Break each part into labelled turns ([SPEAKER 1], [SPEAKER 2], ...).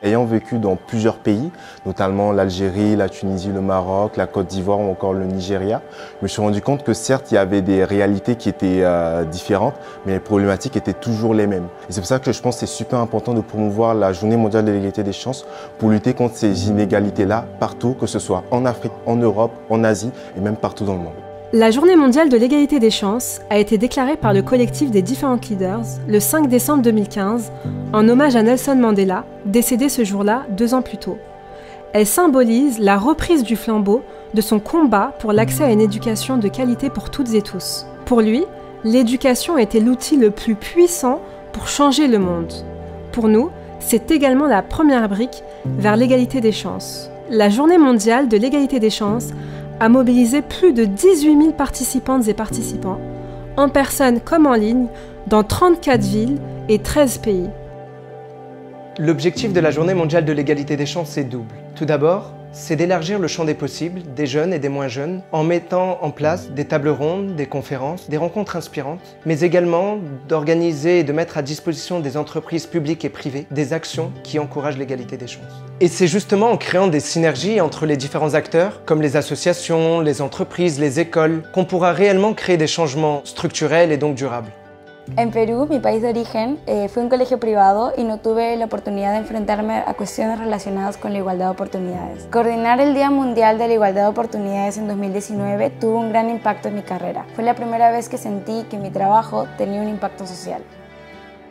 [SPEAKER 1] Ayant vécu dans plusieurs pays, notamment l'Algérie, la Tunisie, le Maroc, la Côte d'Ivoire ou encore le Nigeria, je me suis rendu compte que certes, il y avait des réalités qui étaient différentes, mais les problématiques étaient toujours les mêmes. Et c'est pour ça que je pense que c'est super important de promouvoir la Journée mondiale de l'égalité des chances pour lutter contre ces inégalités-là partout, que ce soit en Afrique, en Europe, en Asie et même partout dans le monde.
[SPEAKER 2] La Journée mondiale de l'égalité des chances a été déclarée par le collectif des Different Leaders le 5 décembre 2015 en hommage à Nelson Mandela, décédé ce jour-là 2 ans plus tôt. Elle symbolise la reprise du flambeau de son combat pour l'accès à une éducation de qualité pour toutes et tous. Pour lui, l'éducation était l'outil le plus puissant pour changer le monde. Pour nous, c'est également la première brique vers l'égalité des chances. La Journée mondiale de l'égalité des chances a mobilisé plus de 18 000 participantes et participants, en personne comme en ligne, dans 34 villes et 13 pays.
[SPEAKER 3] L'objectif de la Journée mondiale de l'égalité des chances est double. Tout d'abord, c'est d'élargir le champ des possibles, des jeunes et des moins jeunes, en mettant en place des tables rondes, des conférences, des rencontres inspirantes, mais également d'organiser et de mettre à disposition des entreprises publiques et privées des actions qui encouragent l'égalité des chances. Et c'est justement en créant des synergies entre les différents acteurs, comme les associations, les entreprises, les écoles, qu'on pourra réellement créer des changements structurels et donc durables.
[SPEAKER 4] En Perú, mi país de origen, fui un colegio privado y no tuve la oportunidad de enfrentarme a cuestiones relacionadas con la igualdad de oportunidades. Coordinar el Día Mundial de la Igualdad de Oportunidades en 2019 tuvo un gran impacto en mi carrera. Fue la primera vez que sentí que mi trabajo tenía un impacto social.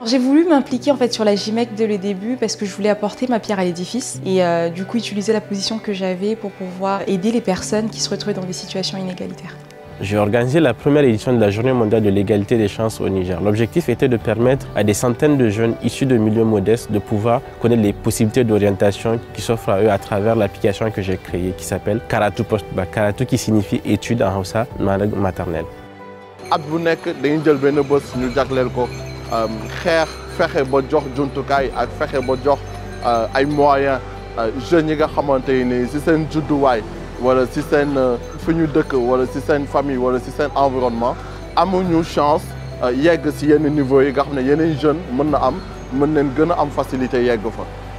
[SPEAKER 5] J'ai voulu m'impliquer en fait sur la GIMEC dès le début parce que je voulais apporter ma pierre à l'édifice et du coup utiliser la position que j'avais pour pouvoir aider les personnes qui se retrouvaient dans des situations inégalitaires.
[SPEAKER 6] J'ai organisé la première édition de la Journée mondiale de l'égalité des chances au Niger. L'objectif était de permettre à des centaines de jeunes issus de milieux modestes de pouvoir connaître les possibilités d'orientation qui s'offrent à eux à travers l'application que j'ai créée qui s'appelle Karatu Post-Bac. Karatu qui signifie études en Hausa, langue maternelle.
[SPEAKER 7] At bu nekk dañuy jël benn bés ñu jagleel ko xeex fexe ba jox jumtukaay ak fexe ba jox ay moyens jeunes yi nga xamante ni ci seen judduwaay wala ci seen fi ñu dëkk wala ci seen famille wala ci seen environnement amuñu chance yegg ci yenn niveau yi nga xam ne yeneen jeunes mën na am mën leen gën a am facilité yegg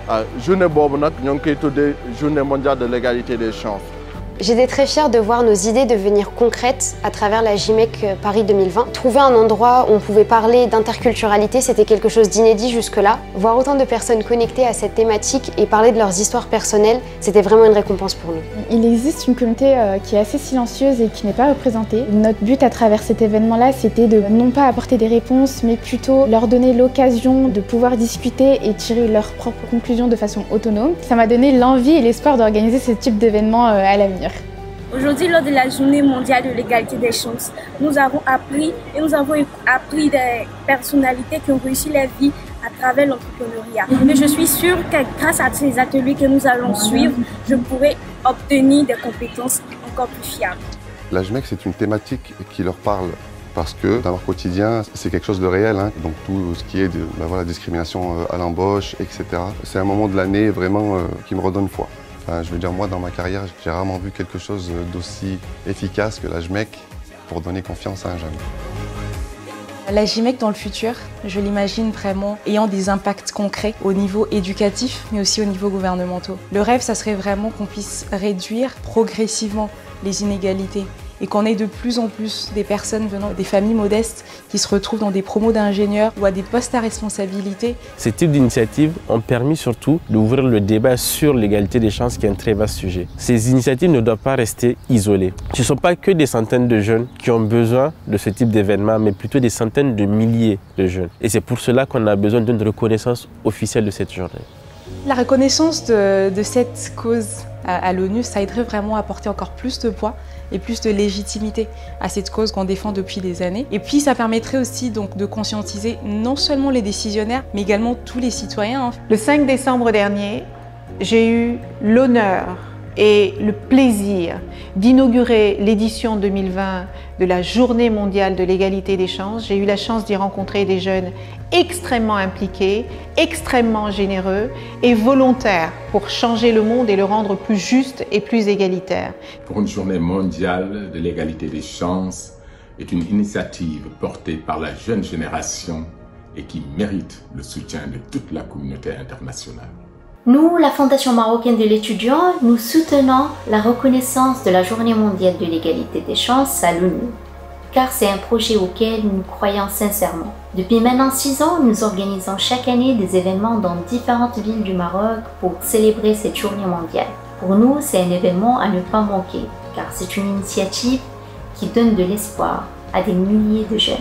[SPEAKER 7] fa journée boobu nag ñoo ngi koy tuddee journée mondiale de l'égalité des chances.
[SPEAKER 8] J'étais très fière de voir nos idées devenir concrètes à travers la GIMEC Paris 2020. Trouver un endroit où on pouvait parler d'interculturalité, c'était quelque chose d'inédit jusque-là. Voir autant de personnes connectées à cette thématique et parler de leurs histoires personnelles, c'était vraiment une récompense pour nous.
[SPEAKER 9] Il existe une communauté qui est assez silencieuse et qui n'est pas représentée. Notre but à travers cet événement-là, c'était de non pas apporter des réponses, mais plutôt leur donner l'occasion de pouvoir discuter et tirer leurs propres conclusions de façon autonome. Ça m'a donné l'envie et l'espoir d'organiser ce type d'événement à l'avenir.
[SPEAKER 10] Aujourd'hui, lors de la Journée mondiale de l'égalité des chances, nous avons appris des personnalités qui ont réussi leur vie à travers l'entrepreneuriat. Mais je suis sûre que grâce à ces ateliers que nous allons suivre, je pourrai obtenir des compétences encore plus fiables.
[SPEAKER 11] La GIMEC, c'est une thématique qui leur parle parce que dans leur quotidien, c'est quelque chose de réel. Donc tout ce qui est de discrimination à l'embauche, etc. C'est un moment de l'année vraiment qui me redonne foi. Je veux dire, moi, dans ma carrière, j'ai rarement vu quelque chose d'aussi efficace que la GIMEC pour donner confiance à un jeune.
[SPEAKER 5] La GIMEC dans le futur, je l'imagine vraiment ayant des impacts concrets au niveau éducatif, mais aussi au niveau gouvernemental. Le rêve, ça serait vraiment qu'on puisse réduire progressivement les inégalités et qu'on ait de plus en plus des personnes venant des familles modestes qui se retrouvent dans des promos d'ingénieurs ou à des postes à responsabilité.
[SPEAKER 6] Ces types d'initiatives ont permis surtout d'ouvrir le débat sur l'égalité des chances qui est un très vaste sujet. Ces initiatives ne doivent pas rester isolées. Ce ne sont pas que des centaines de jeunes qui ont besoin de ce type d'événement, mais plutôt des centaines de milliers de jeunes. Et c'est pour cela qu'on a besoin d'une reconnaissance officielle de cette journée.
[SPEAKER 5] La reconnaissance de cette cause à l'ONU, ça aiderait vraiment à apporter encore plus de poids et plus de légitimité à cette cause qu'on défend depuis des années. Et puis ça permettrait aussi donc de conscientiser non seulement les décisionnaires, mais également tous les citoyens.
[SPEAKER 12] Le 5 décembre dernier, j'ai eu l'honneur et le plaisir d'inaugurer l'édition 2020 de la Journée mondiale de l'égalité des chances. J'ai eu la chance d'y rencontrer des jeunes extrêmement impliqués, extrêmement généreux et volontaires pour changer le monde et le rendre plus juste et plus égalitaire.
[SPEAKER 13] Pour une Journée mondiale de l'égalité des chances est une initiative portée par la jeune génération et qui mérite le soutien de toute la communauté internationale.
[SPEAKER 14] Nous, la Fondation marocaine de l'étudiant, nous soutenons la reconnaissance de la Journée mondiale de l'égalité des chances à l'ONU, car c'est un projet auquel nous croyons sincèrement. Depuis maintenant 6 ans, nous organisons chaque année des événements dans différentes villes du Maroc pour célébrer cette journée mondiale. Pour nous, c'est un événement à ne pas manquer, car c'est une initiative qui donne de l'espoir à des milliers de jeunes.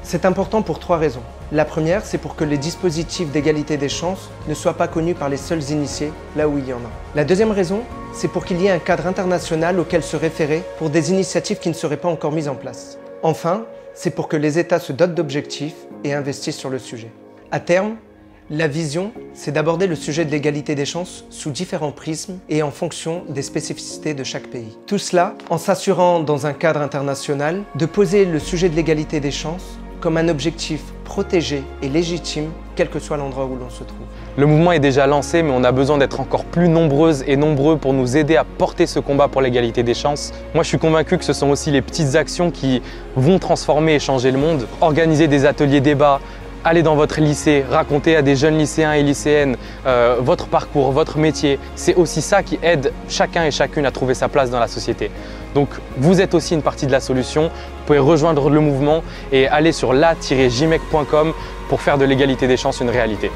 [SPEAKER 3] C'est important pour 3 raisons. La première, c'est pour que les dispositifs d'égalité des chances ne soient pas connus par les seuls initiés, là où il y en a. La deuxième raison, c'est pour qu'il y ait un cadre international auquel se référer pour des initiatives qui ne seraient pas encore mises en place. Enfin, c'est pour que les États se dotent d'objectifs et investissent sur le sujet. À terme, la vision, c'est d'aborder le sujet de l'égalité des chances sous différents prismes et en fonction des spécificités de chaque pays. Tout cela en s'assurant, dans un cadre international, de poser le sujet de l'égalité des chances comme un objectif protégé et légitime, quel que soit l'endroit où l'on se trouve.
[SPEAKER 15] Le mouvement est déjà lancé, mais on a besoin d'être encore plus nombreuses et nombreux pour nous aider à porter ce combat pour l'égalité des chances. Moi, je suis convaincu que ce sont aussi les petites actions qui vont transformer et changer le monde. Organiser des ateliers débats, aller dans votre lycée, raconter à des jeunes lycéens et lycéennes votre parcours, votre métier. C'est aussi ça qui aide chacun et chacune à trouver sa place dans la société. Donc vous êtes aussi une partie de la solution. Vous pouvez rejoindre le mouvement et aller sur la-jimec.com pour faire de l'égalité des chances une réalité.